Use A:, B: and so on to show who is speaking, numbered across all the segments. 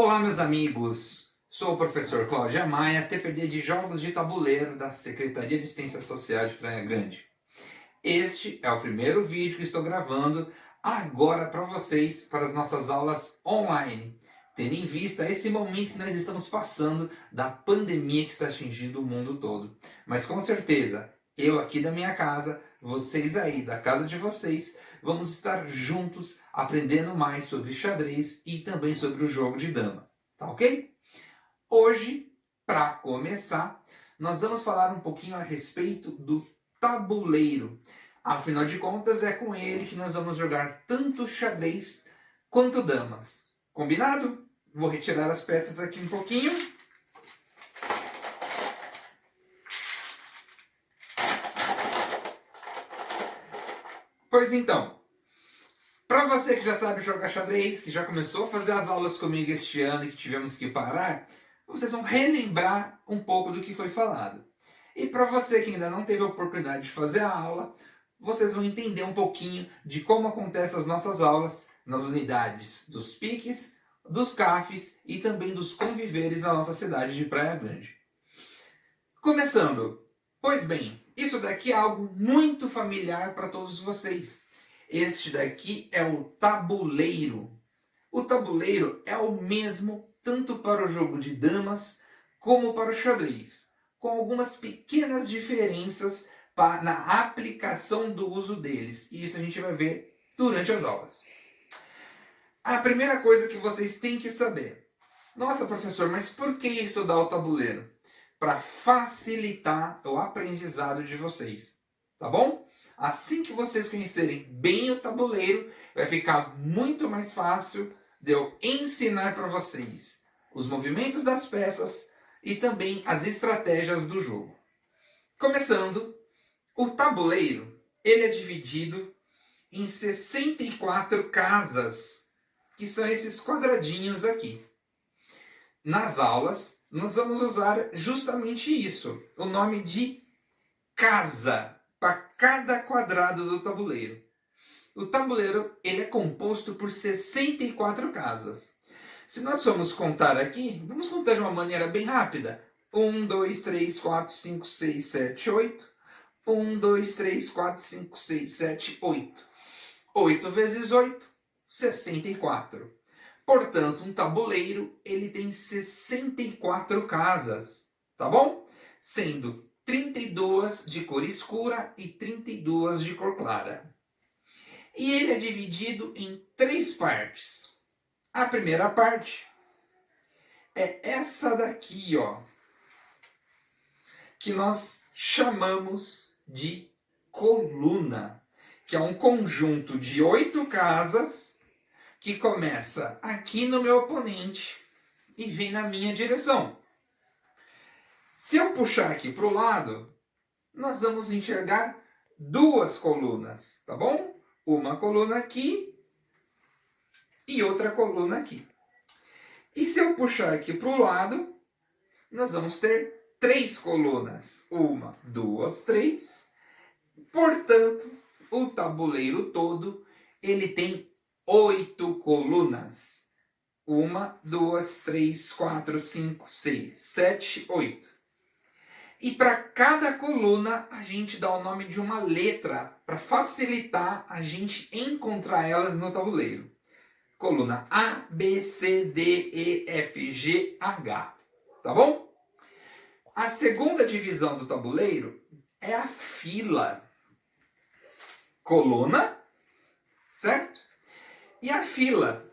A: Olá, meus amigos! Sou o professor Cláudio Maia, TPD de Jogos de Tabuleiro da Secretaria de Assistência Social de Praia Grande. Este é o primeiro vídeo que estou gravando agora para vocês, para as nossas aulas online, tendo em vista esse momento que nós estamos passando da pandemia que está atingindo o mundo todo. Mas com certeza, eu aqui da minha casa, vocês aí da casa de vocês, vamos estar juntos aprendendo mais sobre xadrez e também sobre o jogo de damas, tá ok? Hoje, para começar, nós vamos falar um pouquinho a respeito do tabuleiro. Afinal de contas, é com ele que nós vamos jogar tanto xadrez quanto damas. Combinado? Vou retirar as peças aqui um pouquinho. Pois então, para você que já sabe jogar xadrez, que já começou a fazer as aulas comigo este ano e que tivemos que parar, vocês vão relembrar um pouco do que foi falado. E para você que ainda não teve a oportunidade de fazer a aula, vocês vão entender um pouquinho de como acontecem as nossas aulas nas unidades dos piques, dos CAFs e também dos conviveres na nossa cidade de Praia Grande. Começando, pois bem, isso daqui é algo muito familiar para todos vocês. Este daqui é o tabuleiro. O tabuleiro é o mesmo tanto para o jogo de damas como para o xadrez, com algumas pequenas diferenças na aplicação do uso deles. E isso a gente vai ver durante as aulas. A primeira coisa que vocês têm que saber: nossa, professor, mas por que estudar o tabuleiro? Para facilitar o aprendizado de vocês, tá bom? Assim que vocês conhecerem bem o tabuleiro, vai ficar muito mais fácil de eu ensinar para vocês os movimentos das peças e também as estratégias do jogo. Começando, o tabuleiro ele é dividido em 64 casas, que são esses quadradinhos aqui. Nas aulas, nós vamos usar justamente isso, o nome de casa, para cada quadrado do tabuleiro. O tabuleiro ele é composto por 64 casas. Se nós formos contar aqui, vamos contar de uma maneira bem rápida. 1, 2, 3, 4, 5, 6, 7, 8. 1, 2, 3, 4, 5, 6, 7, 8. 8 vezes 8, 64. Portanto, um tabuleiro ele tem 64 casas, tá bom? Sendo 32 de cor escura e 32 de cor clara. E ele é dividido em 3 partes. A primeira parte é essa daqui, ó, que nós chamamos de coluna, que é um conjunto de 8 casas que começa aqui no meu oponente e vem na minha direção. Se eu puxar aqui para o lado, nós vamos enxergar 2 colunas, tá bom? Uma coluna aqui e outra coluna aqui. E se eu puxar aqui para o lado, nós vamos ter 3 colunas. 1, 2, 3. Portanto, o tabuleiro todo ele tem 8 colunas. 1, 2, 3, 4, 5, 6, 7, 8. E para cada coluna a gente dá o nome de uma letra para facilitar a gente encontrar elas no tabuleiro. Coluna A, B, C, D, E, F, G, H. Tá bom? A segunda divisão do tabuleiro é a fila. Coluna, certo? E a fila,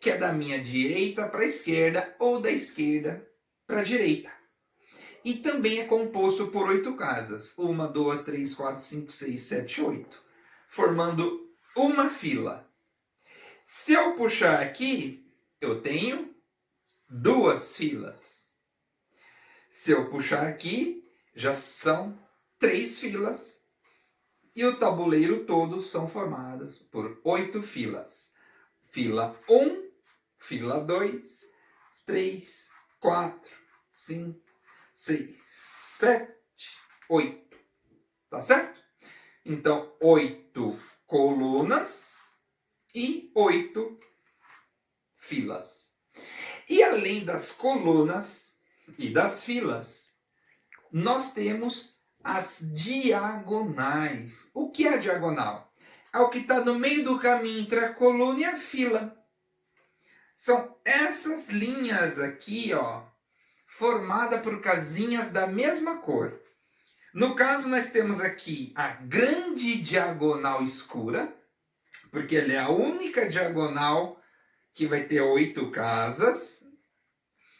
A: que é da minha direita para a esquerda ou da esquerda para a direita. E também é composto por 8 casas. 1, 2, 3, 4, 5, 6, 7, 8. Formando uma fila. Se eu puxar aqui, eu tenho 2 filas. Se eu puxar aqui, já são 3 filas. E o tabuleiro todo são formados por 8 filas. Fila 1, fila 2, 3, 4, 5, 6, 7, 8. Tá certo? Então, 8 colunas e 8 filas. E além das colunas e das filas, nós temos as diagonais. O que é a diagonal? É o que está no meio do caminho entre a coluna e a fila. São essas linhas aqui, ó, formadas por casinhas da mesma cor. No caso, nós temos aqui a grande diagonal escura, porque ela é a única diagonal que vai ter 8 casas,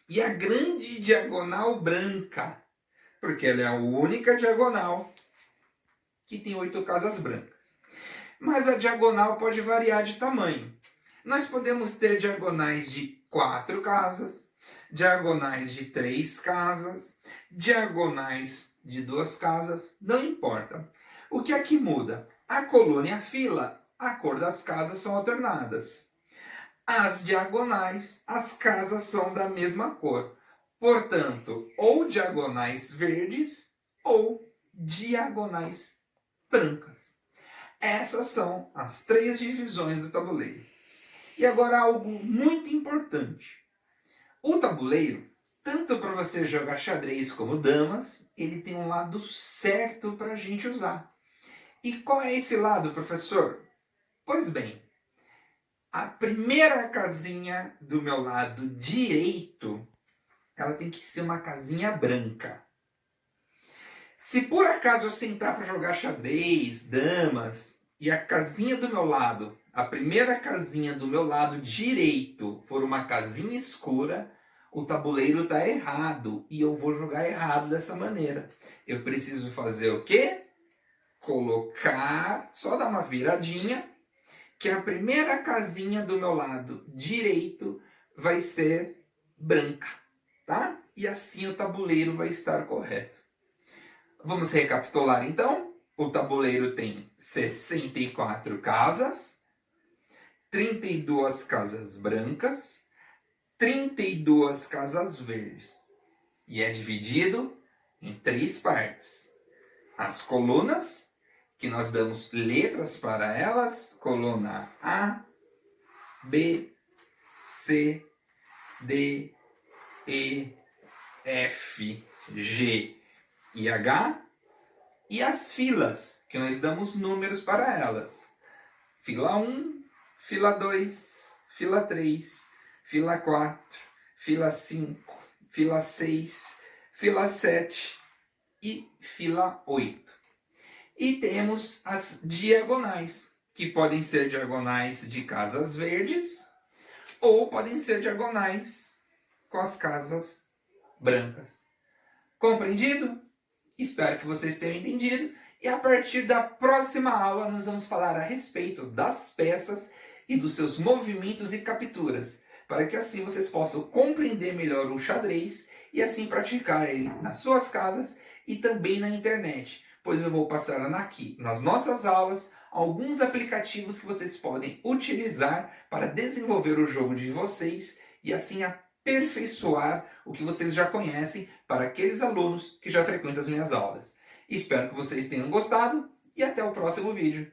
A: e a grande diagonal branca, porque ela é a única diagonal que tem 8 casas brancas. Mas a diagonal pode variar de tamanho. Nós podemos ter diagonais de 4 casas, diagonais de 3 casas, diagonais de 2 casas, não importa. O que aqui muda? A coluna e a fila, a cor das casas são alternadas. As diagonais, as casas são da mesma cor. Portanto, ou diagonais verdes ou diagonais brancas. Essas são as 3 divisões do tabuleiro. E agora algo muito importante. O tabuleiro, tanto para você jogar xadrez como damas, ele tem um lado certo para a gente usar. E qual é esse lado, professor? Pois bem, a primeira casinha do meu lado direito, ela tem que ser uma casinha branca. Se por acaso eu sentar para jogar xadrez, damas, e a casinha do meu lado, a primeira casinha do meu lado direito for uma casinha escura, o tabuleiro está errado e eu vou jogar errado dessa maneira. Eu preciso fazer o quê? Colocar, só dar uma viradinha, que a primeira casinha do meu lado direito vai ser branca, tá? E assim o tabuleiro vai estar correto. Vamos recapitular então. O tabuleiro tem 64 casas, 32 casas brancas, 32 casas verdes. E é dividido em 3 partes. As colunas, que nós damos letras para elas, coluna A, B, C, D, E, F, G e H, e as filas, que nós damos números para elas. Fila 1, fila 2, fila 3, fila 4, fila 5, fila 6, fila 7 e fila 8. E temos as diagonais, que podem ser diagonais de casas verdes ou podem ser diagonais com as casas brancas. Compreendido? Espero que vocês tenham entendido. E a partir da próxima aula nós vamos falar a respeito das peças e dos seus movimentos e capturas, para que assim vocês possam compreender melhor o xadrez e assim praticar ele nas suas casas e também na internet, pois eu vou passar aqui nas nossas aulas alguns aplicativos que vocês podem utilizar para desenvolver o jogo de vocês e assim aperfeiçoar o que vocês já conhecem para aqueles alunos que já frequentam as minhas aulas. Espero que vocês tenham gostado e até o próximo vídeo.